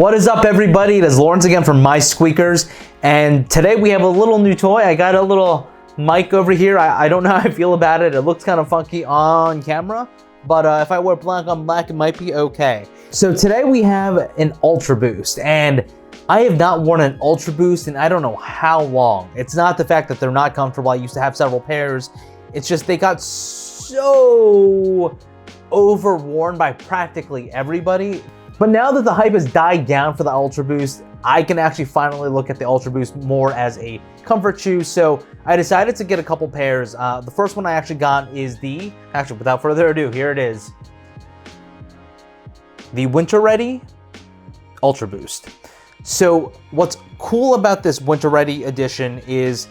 What is up, everybody? It is Lawrence again from My Squeakers, and today we have a little new toy. I got a little mic over here. I don't know how I feel about it. It looks kind of funky on camera, but if I wear black on black, it might be okay. So today we have an Ultraboost, and I have not worn an Ultraboost in I don't know how long. It's not the fact that they're not comfortable. I used to have several pairs. It's just they got so overworn by practically everybody. But now that the hype has died down for the Ultraboost, I can actually finally look at the Ultraboost more as a comfort shoe. So I decided to get a couple pairs. The first one I actually got is actually without further ado, here it is. The Winter.Rdy Ultraboost. So what's cool about this Winter.Rdy edition is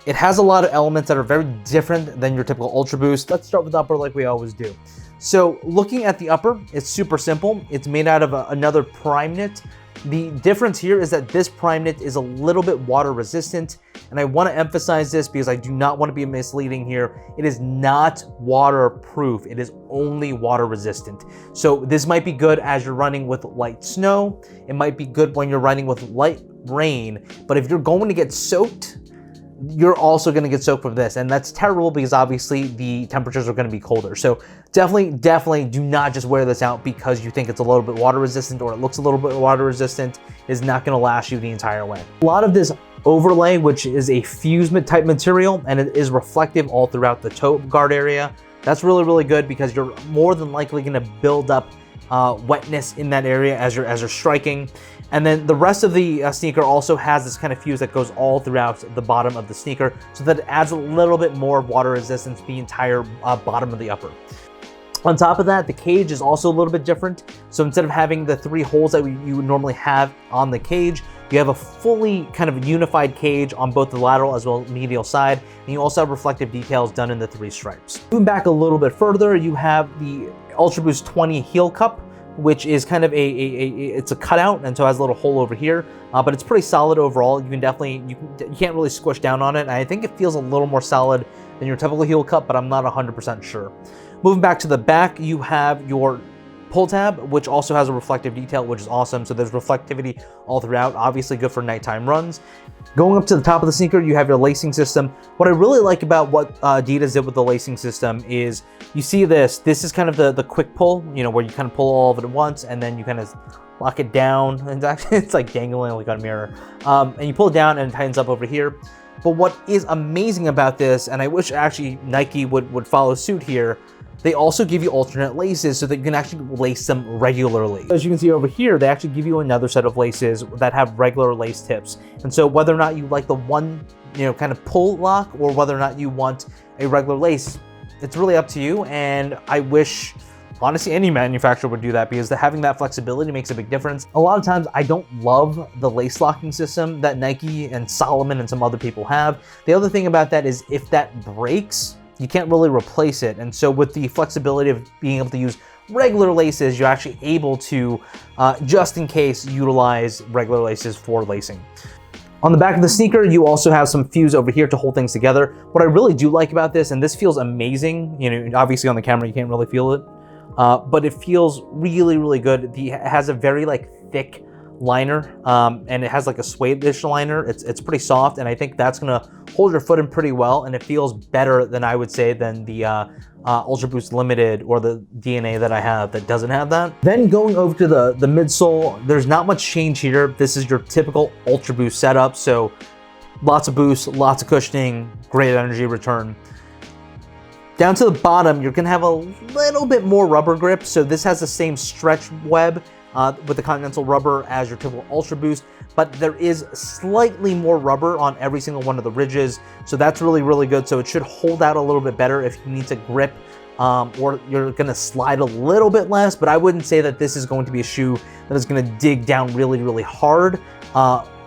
it has a lot of elements that are very different than your typical Ultraboost. Let's start with the upper like we always do. So looking at the upper, it's super simple. It's made out of another prime knit. The difference here is that this prime knit is a little bit water resistant, and I want to emphasize this because I do not want to be misleading here. It is not waterproof. It is only water resistant. So this might be good as you're running with light snow. It might be good when you're running with light rain, but if you're going to get soaked, you're also going to get soaked from this, and that's terrible because obviously the temperatures are going to be colder. So definitely do not just wear this out because you think it's a little bit water resistant or it looks a little bit water resistant. It is not going to last you the entire way. A lot of this overlay, which is a fusement type material, and it is reflective all throughout the toe guard area. That's really good because you're more than likely going to build up wetness in that area as you're striking. And then the rest of the sneaker also has this kind of fuse that goes all throughout the bottom of the sneaker, so that it adds a little bit more water resistance to the entire bottom of the upper. On top of that, the cage is also a little bit different. So instead of having the 3 holes that you would normally have on the cage, you have a fully kind of unified cage on both the lateral as well as medial side, and you also have reflective details done in the 3 stripes. Moving back a little bit further, you have the Ultraboost 20 heel cup, which is kind of it's a cutout, and so it has a little hole over here, but it's pretty solid overall. You can definitely, you can't really squish down on it, and I think it feels a little more solid than your typical heel cup, but I'm not 100% sure. Moving back to the back, you have your pull tab, which also has a reflective detail, which is awesome. So there's reflectivity all throughout, obviously good for nighttime runs. Going up to the top of the sneaker, you have your lacing system. What I really like about what Adidas did with the lacing system is you see this is kind of the quick pull, you know, where you kind of pull all of it at once and then you kind of lock it down, and actually it's like dangling like on a mirror. And you pull it down and it tightens up over here. But what is amazing about this, and I wish actually Nike would follow suit here, they also give you alternate laces so that you can actually lace them regularly. As you can see over here, they actually give you another set of laces that have regular lace tips. And so whether or not you like the one, you know, kind of pull lock, or whether or not you want a regular lace, it's really up to you. And I wish, honestly, any manufacturer would do that, because having that flexibility makes a big difference. A lot of times I don't love the lace locking system that Nike and Solomon and some other people have. The other thing about that is if that breaks, you can't really replace it. And so with the flexibility of being able to use regular laces, you're actually able to, just in case, utilize regular laces for lacing. On the back of the sneaker, you also have some fuse over here to hold things together. What I really do like about this, and this feels amazing, you know, obviously on the camera you can't really feel it, but it feels really good. It has a very thick liner, and it has like a suede-ish liner. It's pretty soft, and I think that's gonna hold your foot in pretty well, and it feels better than, I would say, than the Ultraboost Limited or the DNA that I have that doesn't have that. Then going over to the midsole, there's not much change here. This is your typical Ultraboost setup, so lots of boost, lots of cushioning, great energy return. Down to the bottom, you're gonna have a little bit more rubber grip, so this has the same stretch web with the Continental rubber as your typical Ultraboost, but there is slightly more rubber on every single one of the ridges, so that's really good. So it should hold out a little bit better if you need to grip, or you're gonna slide a little bit less, but I wouldn't say that this is going to be a shoe that is gonna dig down really hard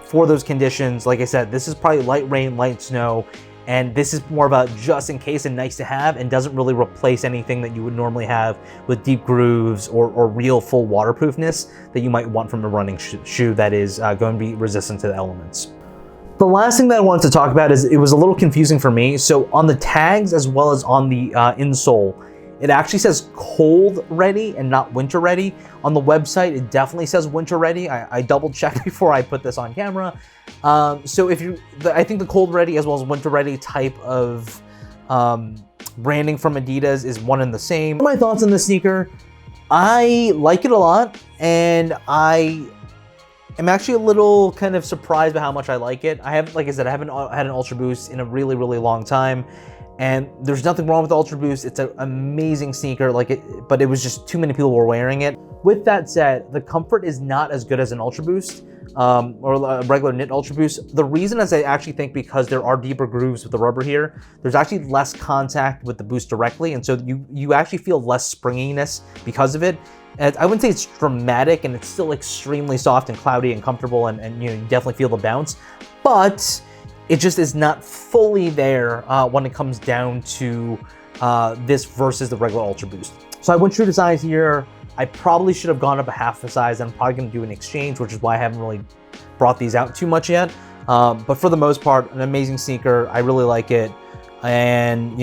for those conditions. Like I said, this is probably light rain, light snow, and this is more about just in case and nice to have, and doesn't really replace anything that you would normally have with deep grooves or real full waterproofness that you might want from a running shoe that is going to be resistant to the elements. The last thing that I wanted to talk about is it was a little confusing for me. So on the tags as well as on the insole, It actually says cold.rdy and not winter.rdy. On the website, it definitely says winter.rdy. I double checked before I put this on camera. So if you, I think the cold.rdy as well as winter.rdy type of branding from Adidas is one and the same. My thoughts on this sneaker, I like it a lot, and I am actually a little kind of surprised by how much I like it. I have, like I said, I haven't had an Ultraboost in a really, really long time, and there's nothing wrong with the Ultraboost. It's an amazing sneaker, but it was just too many people were wearing it. With that said, the comfort is not as good as an Ultraboost or a regular knit Ultraboost. The reason is I actually think because there are deeper grooves with the rubber here, there's actually less contact with the boost directly, and so you actually feel less springiness because of it. And I wouldn't say it's dramatic, and it's still extremely soft and cloudy and comfortable, and you definitely feel the bounce, but it just is not fully there when it comes down to this versus the regular Ultraboost. So I went true to size here. I probably should have gone up a half a size. I'm probably going to do an exchange, which is why I haven't really brought these out too much yet. But for the most part, an amazing sneaker. I really like it. And,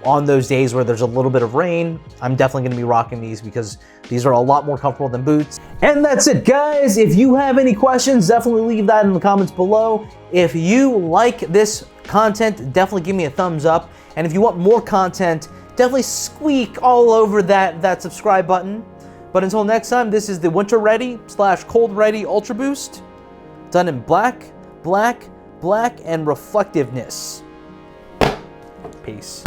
on those days where there's a little bit of rain, I'm definitely going to be rocking these because these are a lot more comfortable than boots. And that's it, guys. If you have any questions, definitely leave that in the comments below. If you like this content, definitely give me a thumbs up. And if you want more content, definitely squeak all over that subscribe button. But until next time, this is the winter.rdy / cold.rdy Ultraboost, done in black, black, black, and reflectiveness. Peace.